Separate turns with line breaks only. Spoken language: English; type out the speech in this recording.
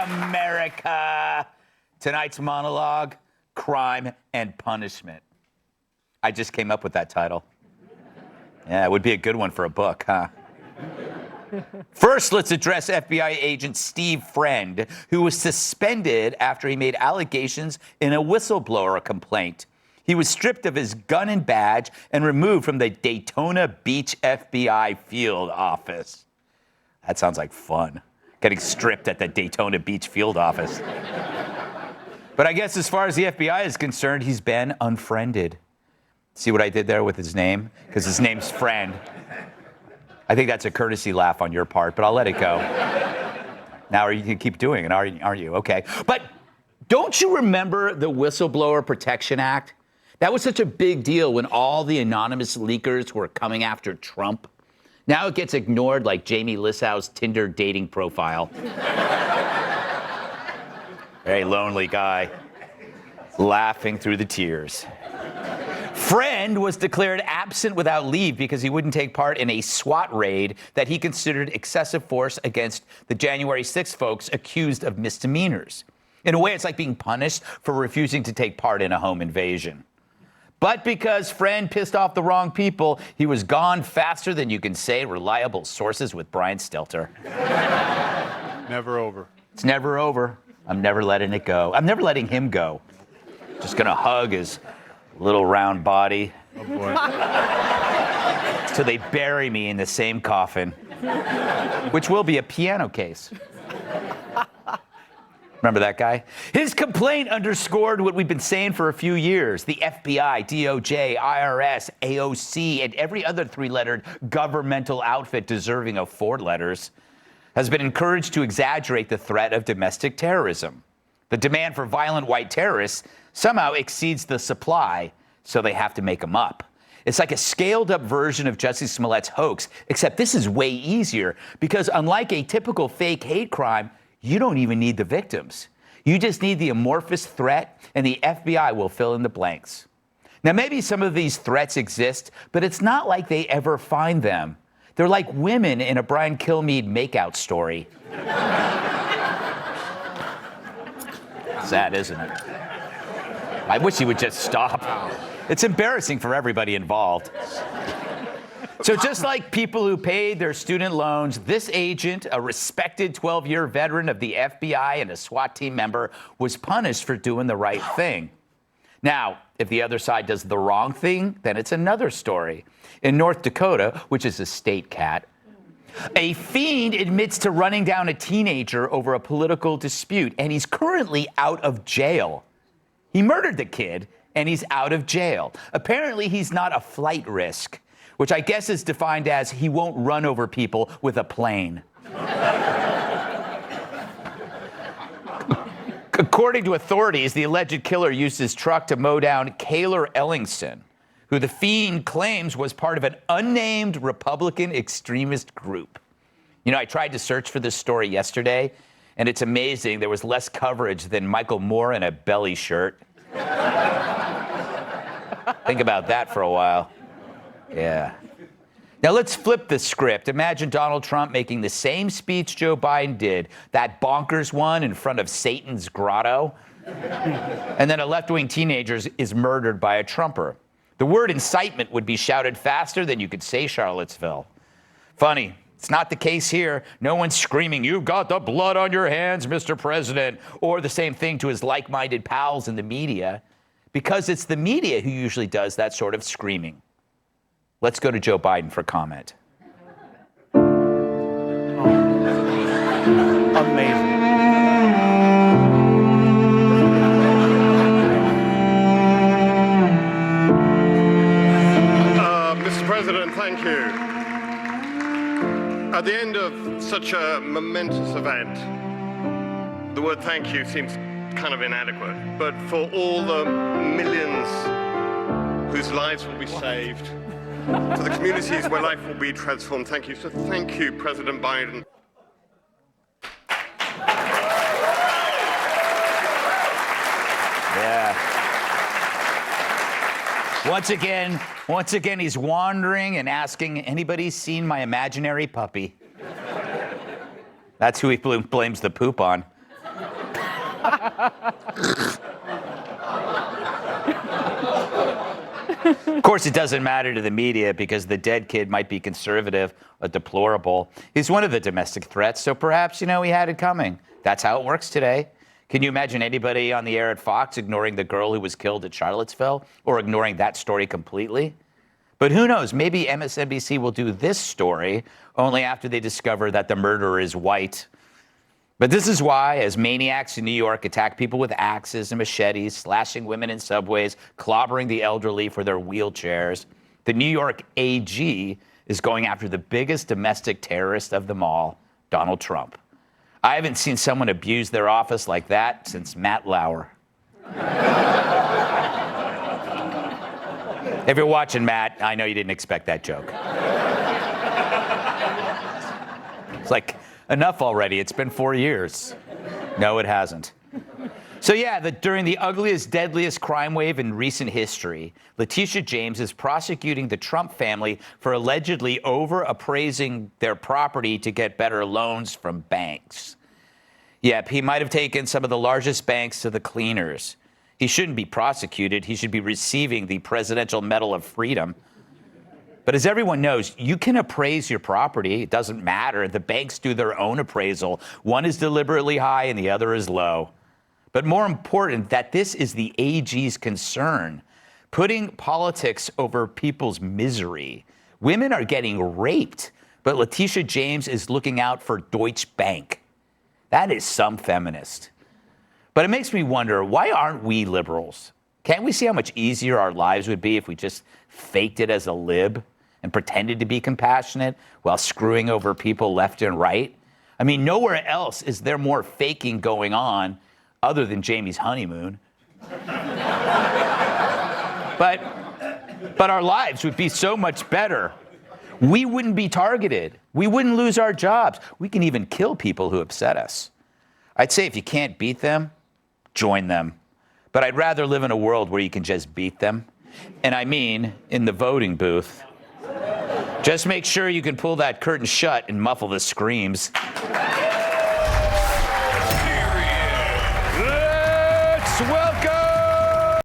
America. Tonight's monologue, Crime and Punishment. I just came up with that title. Yeah, it would be a good one for a book, huh? First, let's address FBI agent Steve Friend, who was suspended after he made allegations in a whistleblower complaint. He was stripped of his gun and badge and removed from the Daytona Beach FBI field office. That sounds like fun, getting stripped at the Daytona Beach field office. But I guess as far as the FBI is concerned, he's been unfriended. See what I did there with his name? Because his name's Friend. I think that's a courtesy laugh on your part, but I'll let it go. Now you can keep doing it, aren't you? Okay. But don't you remember the Whistleblower Protection Act? That was such a big deal when all the anonymous leakers were coming after Trump. Now it gets ignored like Jamie Lissau's Tinder dating profile. Very lonely guy, laughing through the tears. Friend was declared absent without leave because he wouldn't take part in a SWAT raid that he considered excessive force against the January 6th folks accused of misdemeanors. In a way, it's like being punished for refusing to take part in a home invasion. But because Friend pissed off the wrong people, he was gone faster than you can say reliable sources with Brian Stelter.
Never over.
It's never over. I'm never letting it go. I'm never letting him go. Just gonna hug his little round body.
Oh boy.
Till they bury me in the same coffin, which will be a piano case. Remember that guy? His complaint underscored what we've been saying for a few years. The FBI, DOJ, IRS, AOC, and every other three-lettered governmental outfit deserving of four letters has been encouraged to exaggerate the threat of domestic terrorism. The demand for violent white terrorists somehow exceeds the supply, so they have to make them up. It's like a scaled-up version of Jussie Smollett's hoax, except this is way easier because unlike a typical fake hate crime, you don't even need the victims. You just need the amorphous threat, and the FBI will fill in the blanks. Now, maybe some of these threats exist, but it's not like they ever find them. They're like women in a Brian Kilmeade makeout story. Sad, isn't it? I wish he would just stop. It's embarrassing for everybody involved. So just like people who paid their student loans, this agent, a respected 12-year veteran of the FBI and a SWAT team member, was punished for doing the right thing. Now, if the other side does the wrong thing, then it's another story. In North Dakota, which is a state cat, a fiend admits to running down a teenager over a political dispute, and he's currently out of jail. He murdered the kid, and he's out of jail. Apparently, he's not a flight risk, which I guess is defined as he won't run over people with a plane. According to authorities, the alleged killer used his truck to mow down Kaylor Ellingson, who the fiend claims was part of an unnamed Republican extremist group. You know, I tried to search for this story yesterday, and it's amazing. There was less coverage than Michael Moore in a belly shirt. Think about that for a while. Yeah. Now let's flip the script. Imagine Donald Trump making the same speech Joe Biden did, that bonkers one in front of Satan's grotto. And then a left-wing teenager is murdered by a Trumper. The word incitement would be shouted faster than you could say Charlottesville. Funny, it's not the case here. No one's screaming, "You've got the blood on your hands, Mr. President," or the same thing to his like-minded pals in the media, because it's the media who usually does that sort of screaming. Let's go to Joe Biden for comment.
Amazing.
Mr. President, thank you. At the end of such a momentous event, the word thank you seems kind of inadequate. But for all the millions whose lives will be saved, for the communities where life will be transformed, thank you. So thank you, President Biden.
Yeah. Once again, he's wandering and asking, anybody seen my imaginary puppy? That's who he blames the poop on. Of course, it doesn't matter to the media because the dead kid might be conservative or deplorable. He's one of the domestic threats, so perhaps, he had it coming. That's how it works today. Can you imagine anybody on the air at Fox ignoring the girl who was killed at Charlottesville or ignoring that story completely? But who knows, maybe MSNBC will do this story only after they discover that the murderer is white. But this is why, as maniacs in New York attack people with axes and machetes, slashing women in subways, clobbering the elderly for their wheelchairs, the New York AG is going after the biggest domestic terrorist of them all, Donald Trump. I haven't seen someone abuse their office like that since Matt Lauer. If you're watching, Matt, I know you didn't expect that joke. It's like, enough already. It's been 4 years. No, it hasn't. So yeah, during the ugliest, deadliest crime wave in recent history, Letitia James is prosecuting the Trump family for allegedly overappraising their property to get better loans from banks. Yep, he might have taken some of the largest banks to the cleaners. He shouldn't be prosecuted. He should be receiving the Presidential Medal of Freedom. But as everyone knows, you can appraise your property. It doesn't matter. The banks do their own appraisal. One is deliberately high and the other is low. But more important, that this is the AG's concern, putting politics over people's misery. Women are getting raped, but Letitia James is looking out for Deutsche Bank. That is some feminist. But it makes me wonder, why aren't we liberals? Can't we see how much easier our lives would be if we just faked it as a lib and pretended to be compassionate while screwing over people left and right? I mean, nowhere else is there more faking going on other than Jamie's honeymoon. But our lives would be so much better. We wouldn't be targeted. We wouldn't lose our jobs. We can even kill people who upset us. I'd say if you can't beat them, join them. But I'd rather live in a world where you can just beat them. And I mean, in the voting booth. Just make sure you can pull that curtain shut and muffle the screams.